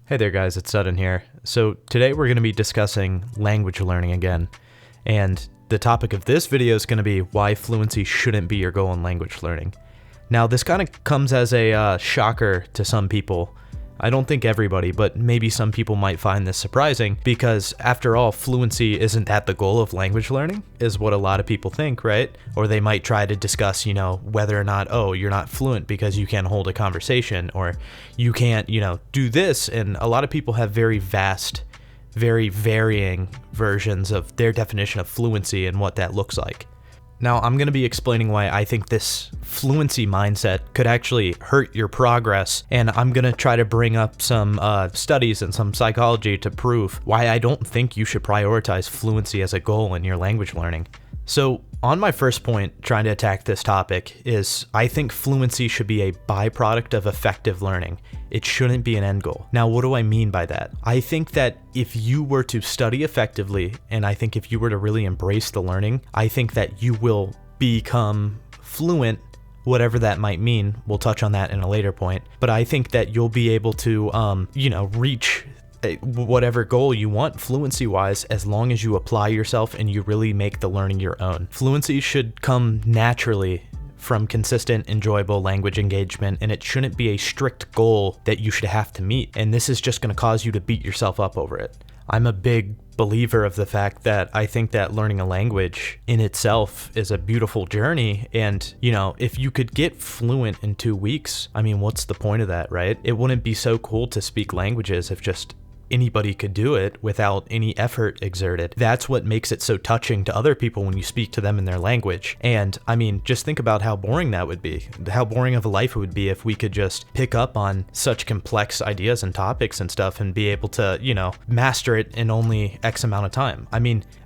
Hey there guys, it's Sudden here. So today we're going to be discussing language learning again. And the topic of this video is going to be why fluency shouldn't be your goal in language learning. Now this kind of comes as a shocker to some people. I don't think everybody, but maybe some people might find this surprising because after all, fluency isn't that the goal of language learning, is what a lot of people think, right? Or they might try to discuss, whether or not, oh, you're not fluent because you can't hold a conversation, or you can't, do this. And a lot of people have very vast, very varying versions of their definition of fluency and what that looks like. Now, I'm going to be explaining why I think this fluency mindset could actually hurt your progress, and I'm going to try to bring up some studies and some psychology to prove why I don't think you should prioritize fluency as a goal in your language learning. So, on my first point, trying to attack this topic, is I think fluency should be a byproduct of effective learning. It shouldn't be an end goal. Now, what do I mean by that? I think that if you were to study effectively, and I think if you were to really embrace the learning, I think that you will become fluent, whatever that might mean. We'll touch on that in a later point. But I think that you'll be able to, reach whatever goal you want fluency wise, as long as you apply yourself and you really make the learning your own. Fluency should come naturally from consistent, enjoyable language engagement, and it shouldn't be a strict goal that you should have to meet. And this is just going to cause you to beat yourself up over it. I'm a big believer of the fact that I think that learning a language in itself is a beautiful journey. And, if you could get fluent in 2 weeks, what's the point of that, right? It wouldn't be so cool to speak languages if just anybody could do it without any effort exerted. That's what makes it so touching to other people when you speak to them in their language. And just think about how boring that would be, how boring of a life it would be if we could just pick up on such complex ideas and topics and stuff and be able to, master it in only X amount of time.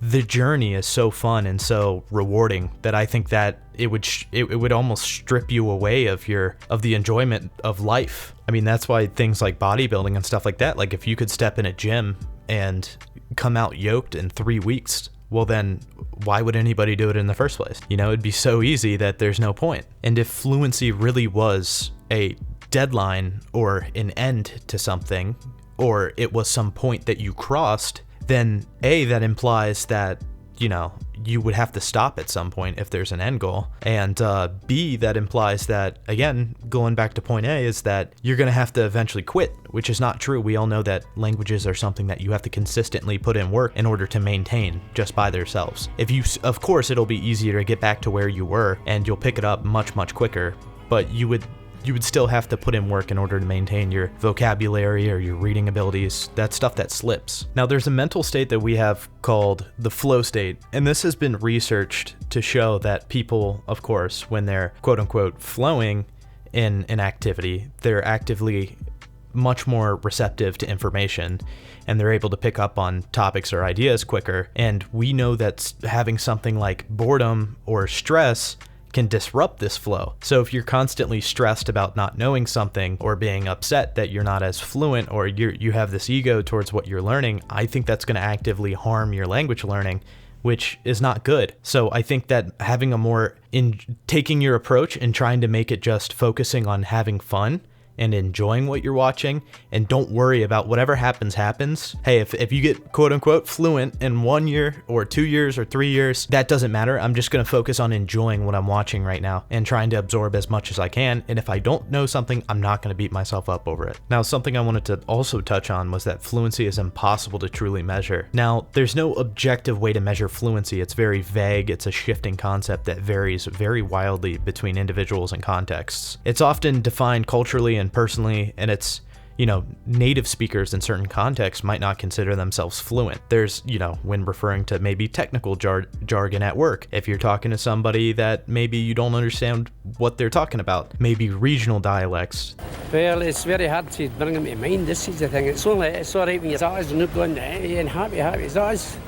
The journey is so fun and so rewarding that I think that it would almost strip you away of the enjoyment of life. That's why things like bodybuilding and stuff like that, like if you could step in a gym and come out yoked in 3 weeks, well then why would anybody do it in the first place? It'd be so easy that there's no point. And if fluency really was a deadline or an end to something, or it was some point that you crossed, then A, that implies that, you would have to stop at some point if there's an end goal. And B, that implies that, again, going back to point A, is that you're going to have to eventually quit, which is not true. We all know that languages are something that you have to consistently put in work in order to maintain just by themselves. Of course, it'll be easier to get back to where you were and you'll pick it up much, much quicker, but you would still have to put in work in order to maintain your vocabulary or your reading abilities, that stuff that slips. Now, there's a mental state that we have called the flow state, and this has been researched to show that people, of course, when they're quote unquote flowing in an activity, they're actively much more receptive to information and they're able to pick up on topics or ideas quicker. And we know that having something like boredom or stress can disrupt this flow. So if you're constantly stressed about not knowing something or being upset that you're not as fluent, or you have this ego towards what you're learning, I think that's going to actively harm your language learning, which is not good. So I think that having taking your approach and trying to make it just focusing on having fun and enjoying what you're watching, and don't worry about whatever happens. Hey, if you get quote unquote fluent in 1 year or 2 years or 3 years, that doesn't matter. I'm just going to focus on enjoying what I'm watching right now and trying to absorb as much as I can. And if I don't know something, I'm not going to beat myself up over it. Now, something I wanted to also touch on was that fluency is impossible to truly measure. Now, there's no objective way to measure fluency. It's very vague. It's a shifting concept that varies very wildly between individuals and contexts. It's often defined culturally and personally, and it's, native speakers in certain contexts might not consider themselves fluent. There's, when referring to maybe technical jargon at work, if you're talking to somebody that maybe you don't understand what they're talking about, maybe regional dialects. Well, it's very hard to bring them to mind. This is the thing. It's all right when your eyes are not going and happy eyes.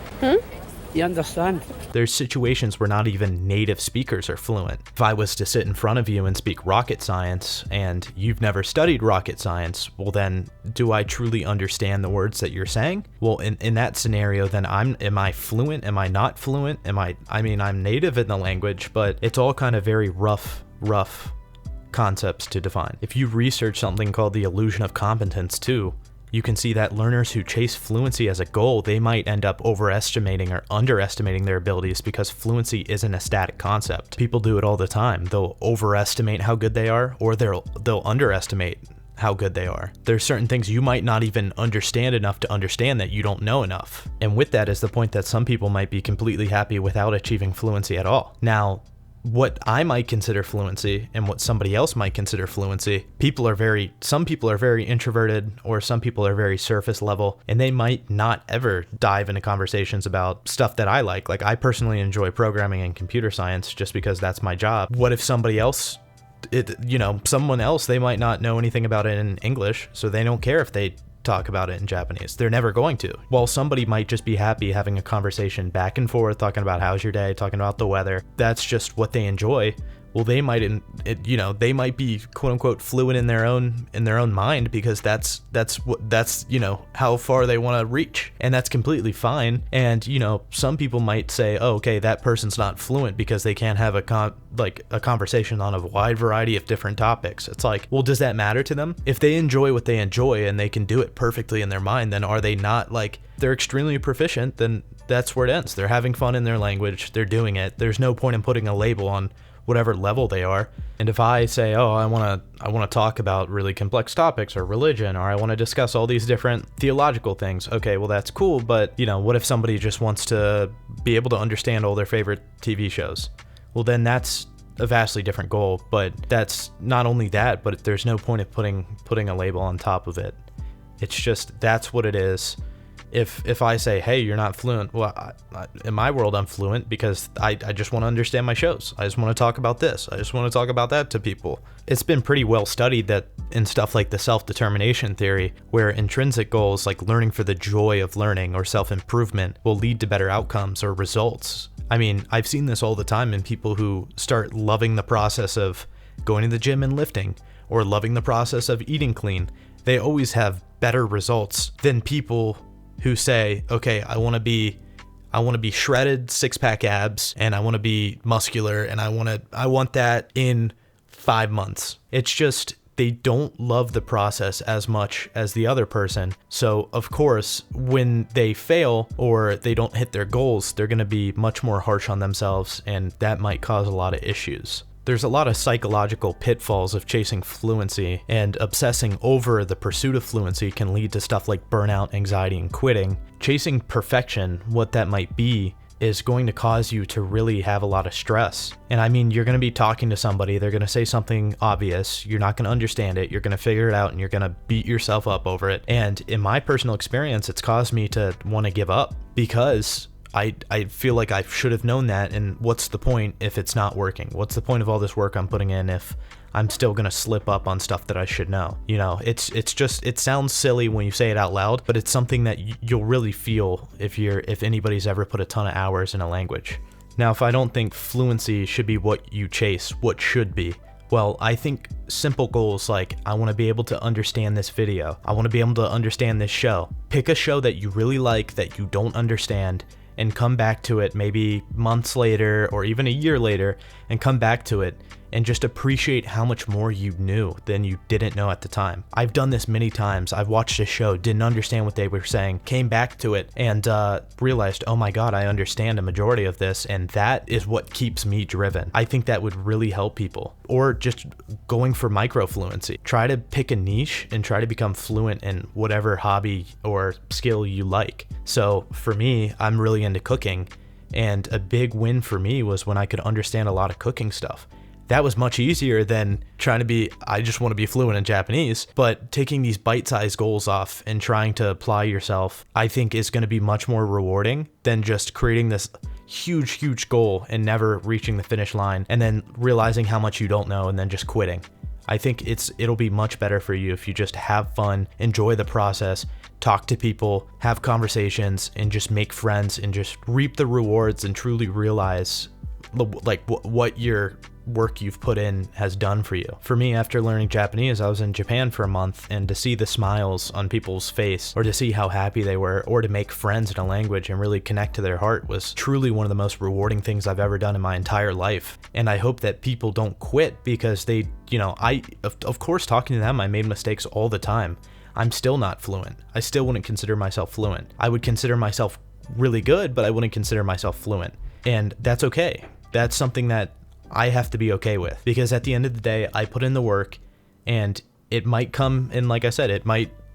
You understand? There's situations where not even native speakers are fluent. If I was to sit in front of you and speak rocket science and you've never studied rocket science, well then, do I truly understand the words that you're saying? Well, in that scenario, then am I fluent? Am I not fluent? I'm native in the language, but it's all kind of very rough concepts to define. If you research something called the illusion of competence too, you can see that learners who chase fluency as a goal, they might end up overestimating or underestimating their abilities because fluency isn't a static concept. People do it all the time. They'll overestimate how good they are, or they'll underestimate how good they are. There's certain things you might not even understand enough to understand that you don't know enough. And with that is the point that some people might be completely happy without achieving fluency at all. Now, what I might consider fluency and what somebody else might consider fluency, some people are very introverted, or some people are very surface level, and they might not ever dive into conversations about stuff that I like. Like, I personally enjoy programming and computer science just because that's my job. What if somebody else, someone else, they might not know anything about it in English, so they don't care if they talk about it in Japanese. They're never going to. While somebody might just be happy having a conversation back and forth, talking about how's your day, talking about the weather. That's just what they enjoy. Well, they might be quote unquote fluent in their own mind, because that's how far they want to reach, and that's completely fine. And some people might say, oh, okay, that person's not fluent because they can't have a conversation on a wide variety of different topics. It's like, well, does that matter to them? If they enjoy what they enjoy and they can do it perfectly in their mind, then are they not, like, they're extremely proficient? Then that's where it ends. They're having fun in their language. They're doing it. There's no point in putting a label on whatever level they are. And if I say, oh, I want to talk about really complex topics or religion, or I want to discuss all these different theological things, okay, well, that's cool, but what if somebody just wants to be able to understand all their favorite TV shows? Well, then that's a vastly different goal. But that's not only that, but there's no point of putting a label on top of it. It's just, that's what it is. If I say, hey, you're not fluent, well, in my world, I'm fluent because I just want to understand my shows. I just want to talk about this. I just want to talk about that to people. It's been pretty well studied that in stuff like the self-determination theory, where intrinsic goals like learning for the joy of learning or self-improvement will lead to better outcomes or results. I mean, I've seen this all the time in people who start loving the process of going to the gym and lifting, or loving the process of eating clean. They always have better results than people who say, okay, I want to be shredded, six-pack abs, and I want to be muscular, and I want that in 5 months. It's just, they don't love the process as much as the other person. So of course, when they fail or they don't hit their goals, they're going to be much more harsh on themselves, and that might cause a lot of issues. There's a lot of psychological pitfalls of chasing fluency, and obsessing over the pursuit of fluency can lead to stuff like burnout, anxiety, and quitting. Chasing perfection, what that might be, is going to cause you to really have a lot of stress. And I mean, you're going to be talking to somebody, they're going to say something obvious, you're not going to understand it, you're going to figure it out, and you're going to beat yourself up over it. And in my personal experience, it's caused me to want to give up, because I feel like I should have known that, and what's the point if it's not working? What's the point of all this work I'm putting in if I'm still gonna slip up on stuff that I should know? It's just, it sounds silly when you say it out loud, but it's something that you'll really feel if anybody's ever put a ton of hours in a language. Now, if I don't think fluency should be what you chase, what should be? Well, I think simple goals like, I want to be able to understand this video, I want to be able to understand this show. Pick a show that you really like that you don't understand, and come back to it maybe months later or even a year later, and come back to it and just appreciate how much more you knew than you didn't know at the time. I've done this many times. I've watched a show, didn't understand what they were saying, came back to it, and realized, oh my God, I understand a majority of this, and that is what keeps me driven. I think that would really help people. Or just going for micro fluency. Try to pick a niche and try to become fluent in whatever hobby or skill you like. So for me, I'm really into cooking, and a big win for me was when I could understand a lot of cooking stuff. That was much easier than I just want to be fluent in Japanese, but taking these bite-sized goals off and trying to apply yourself, I think is going to be much more rewarding than just creating this huge goal and never reaching the finish line, and then realizing how much you don't know and then just quitting. I think it'll be much better for you if you just have fun, enjoy the process, talk to people, have conversations, and just make friends, and just reap the rewards and truly realize like what your work you've put in has done for you. For me, after learning Japanese, I was in Japan for a month, and to see the smiles on people's face, or to see how happy they were, or to make friends in a language and really connect to their heart, was truly one of the most rewarding things I've ever done in my entire life. And I hope that people don't quit because they, of course, talking to them, I made mistakes all the time. I'm still not fluent. I still wouldn't consider myself fluent. I would consider myself really good, but I wouldn't consider myself fluent. And that's okay. That's something that I have to be okay with, because at the end of the day, I put in the work, and it might come in, like I said,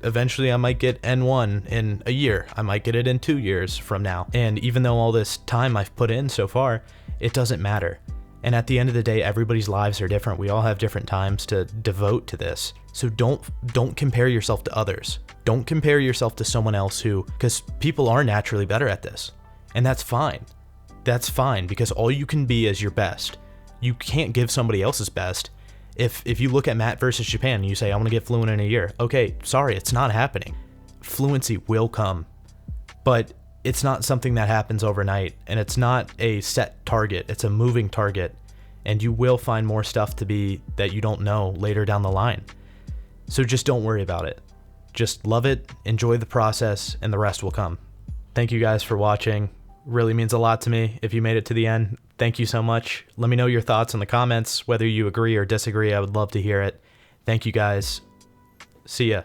eventually I might get N1 in a year. I might get it in 2 years from now. And even though all this time I've put in so far, it doesn't matter. And at the end of the day, everybody's lives are different. We all have different times to devote to this. So don't compare yourself to others. Don't compare yourself to someone else because people are naturally better at this. And that's fine. That's fine, because all you can be is your best. You can't give somebody else's best. If you look at Matt versus Japan and you say, I want to get fluent in a year. Okay, sorry, it's not happening. Fluency will come, but it's not something that happens overnight, and it's not a set target. It's a moving target, and you will find more stuff that you don't know later down the line. So just don't worry about it. Just love it, enjoy the process, and the rest will come. Thank you guys for watching. Really means a lot to me if you made it to the end. Thank you so much. Let me know your thoughts in the comments, whether you agree or disagree. I would love to hear it. Thank you guys. See ya.